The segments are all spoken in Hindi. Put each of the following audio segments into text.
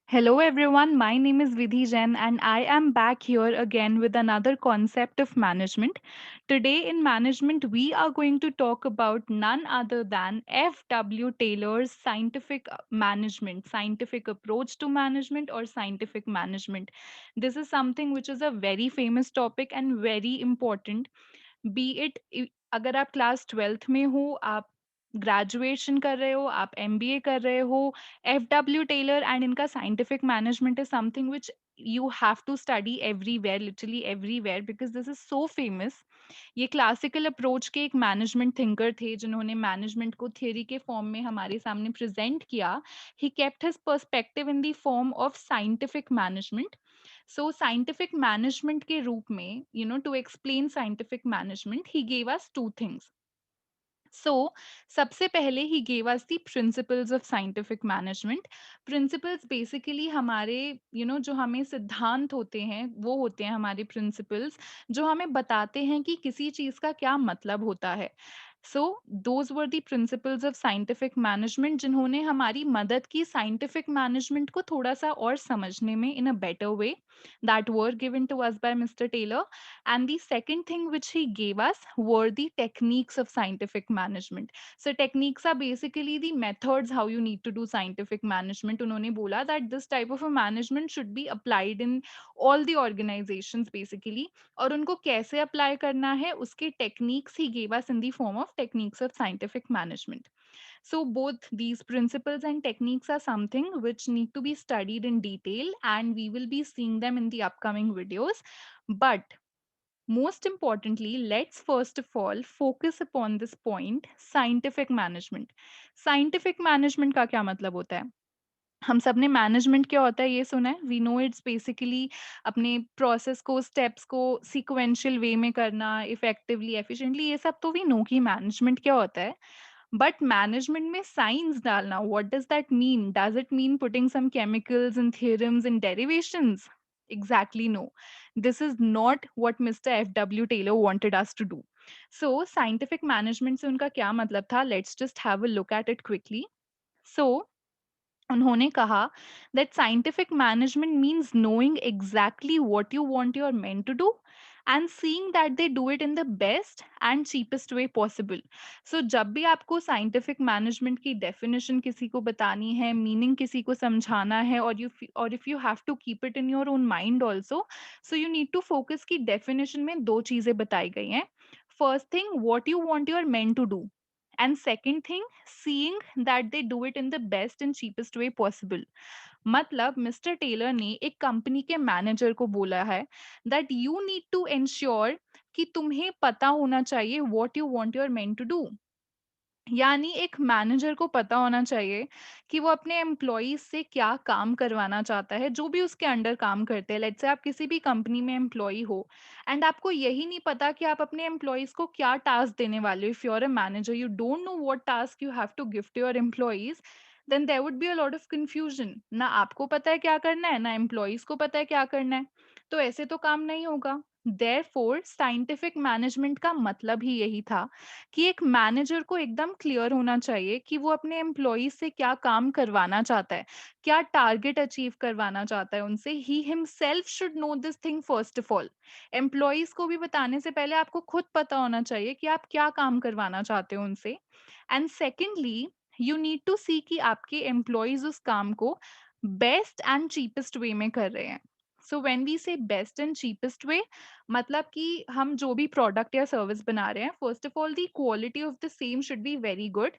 Hello everyone, my name is Vidhi Jain and I am back here again with another concept of management. Today in management, we are going to talk about none other than F.W. Taylor's scientific management, scientific approach to management or scientific management. This is something which is a very famous topic and very important. B it अगर आप क्लास 12th में हो, आप ग्रेजुएशन कर रहे हो, आप एमबीए कर रहे हो, एफडब्ल्यू टेलर एंड इनका scientific management is something which you have to study everywhere, literally everywhere, because this is so famous. ये क्लासिकल अप्रोच के एक मैनेजमेंट थिंकर थे जिन्होंने मैनेजमेंट को थियरी के फॉर्म में हमारे सामने प्रेजेंट किया. He kept his perspective in the form of scientific management. So scientific management के रूप में, to explain scientific management, he gave us two things. So, सबसे पहले ही gave us the principles of scientific management. Principles basically हमारे, जो हमें सिद्धांत होते हैं, वो होते हैं हमारे principles, जो हमें बताते हैं कि किसी चीज़ का क्या मतलब होता है. So, those were the principles of scientific management जिन्होंने हमारी मदद की scientific management को थोड़ा सा और समझने में in a better way, that were given to us by Mr. Taylor. And the second thing which he gave us were the techniques of scientific management. So techniques are basically the methods how you need to do scientific management. उन्होंने बोला that this type of a management should be applied in all the organizations basically. और उनको कैसे अप्लाई करना है उसके techniques he gave us in the form of techniques of scientific management. So both these principles and techniques are something which need to be studied in detail, and we will be seeing them in the upcoming videos. But most importantly, let's first of all focus upon this point, scientific management. Scientific management का क्या मतलब होता है? हम सब ने मैनेजमेंट क्या होता है ये सुना है. वी नो इट्स बेसिकली अपने प्रोसेस को, स्टेप्स को सीक्वेंशियल वे में करना, इफेक्टिवली, एफिशिएंटली, ये सब तो वी नो कि मैनेजमेंट क्या होता है. बट मैनेजमेंट में साइंस डालना, what does that mean? Does it mean putting some chemicals and theorems and derivations? Exactly, no. This is not what Mr. F.W. Taylor wanted us to do. So, scientific management से उनका क्या मतलब था? Let's just have a look at it quickly. So, उन्होंने कहा that scientific management means knowing exactly what you want your men to do and seeing that they do it in the best and cheapest way possible. So जब भी आपको scientific management की definition किसी को बतानी है, meaning किसी को समझाना है, और if you have to keep it in your own mind also, so you need to focus कि definition में दो चीजें बताई गई हैं. First thing, what you want your men to do, and second thing, seeing that they do it in the best and cheapest way possible. मतलब मिस्टर टेलर ने एक कंपनी के मैनेजर को बोला है that you need to ensure कि तुम्हें पता होना चाहिए what you want your men to do. यानी एक मैनेजर को पता होना चाहिए कि वो अपने एम्प्लॉइज से क्या काम करवाना चाहता है, जो भी उसके अंडर काम करते हैं. लेट्स से आप किसी भी कंपनी में एम्प्लॉई हो एंड आपको यही नहीं पता कि आप अपने एम्प्लॉइज को क्या टास्क देने वाले हो. If you are a manager, you don't know what task you have to give to your employees, then there would be a lot of confusion. ना आपको पता है क्या करना है, ना एम्प्लॉइज को पता है क्या करना है. तो ऐसे तो काम नहीं होगा. देयरफॉर साइंटिफिक मैनेजमेंट का मतलब ही यही था कि एक मैनेजर को एकदम क्लियर होना चाहिए कि वो अपने एम्प्लॉइज से क्या काम करवाना चाहता है, क्या टारगेट अचीव करवाना चाहता है उनसे. He himself should know this thing first of all. Employees को भी बताने से पहले आपको खुद पता होना चाहिए कि आप क्या काम करवाना चाहते हो उनसे. And secondly, you need to see कि आपके एम्प्लॉइज उस काम को बेस्ट एंड चीपेस्ट वे में कर रहे हैं. सो व्हेन वी से बेस्ट एंड चीपेस्ट वे, मतलब कि हम जो भी प्रोडक्ट या सर्विस बना रहे हैं, first of all the quality of the same should be very good.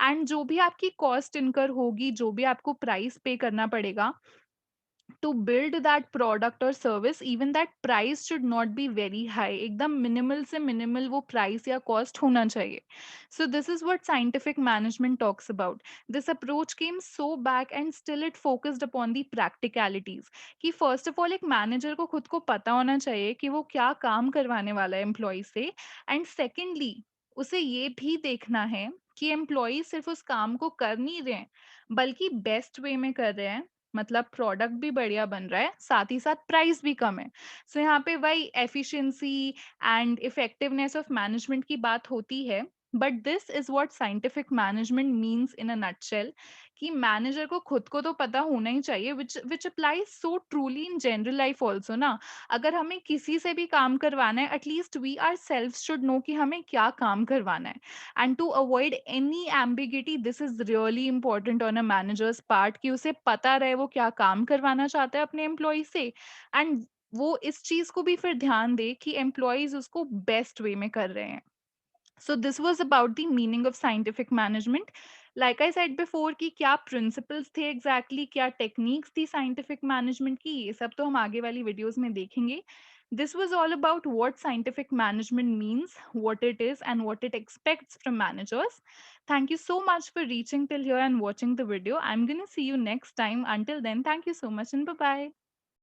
And जो भी आपकी कॉस्ट इनकर होगी, जो भी आपको प्राइस पे करना पड़ेगा to build that product or service, even that price should not be very high. एकदम मिनिमल से मिनिमल वो प्राइस या कॉस्ट होना चाहिए. So this is what scientific management talks about. This approach came so back and still it focused upon the practicalities. कि first of all एक मैनेजर को खुद को पता होना चाहिए कि वो क्या काम करवाने वाला है एम्प्लॉय से. एंड सेकेंडली, उसे ये भी देखना है कि एम्प्लॉय सिर्फ उस काम को कर नहीं रहे हैं, बल्कि बेस्ट वे में कर रहे हैं. मतलब प्रोडक्ट भी बढ़िया बन रहा है, साथ ही साथ प्राइस भी कम है. सो यहाँ पे वही efficiency and effectiveness of management की बात होती है. But this is what scientific management means in a nutshell, कि मैनेजर को खुद को तो पता होना ही चाहिए, which applies so truly in general life also ना। अगर हमें किसी से भी काम करवाना है, at least we ourself should know कि हमें क्या काम करवाना है। And to avoid any ambiguity, this is really important on a managers part, कि उसे पता रहे वो क्या काम करवाना चाहता है अपने एम्प्लॉय से। एंड वो इस चीज को भी फिर ध्यान दे कि एम्प्लॉयज उसको बेस्ट वे में कर रहे हैं। So this was about the meaning of scientific management. Like I said before कि क्या principles थे exactly, क्या techniques थी scientific management की, ये सब तो हम आगे वाली videos में देखेंगे. This was all about what scientific management means, what it is, and what it expects from managers. Thank you so much for reaching till here and watching the video. I'm gonna see you next time. Until then, thank you so much and bye bye.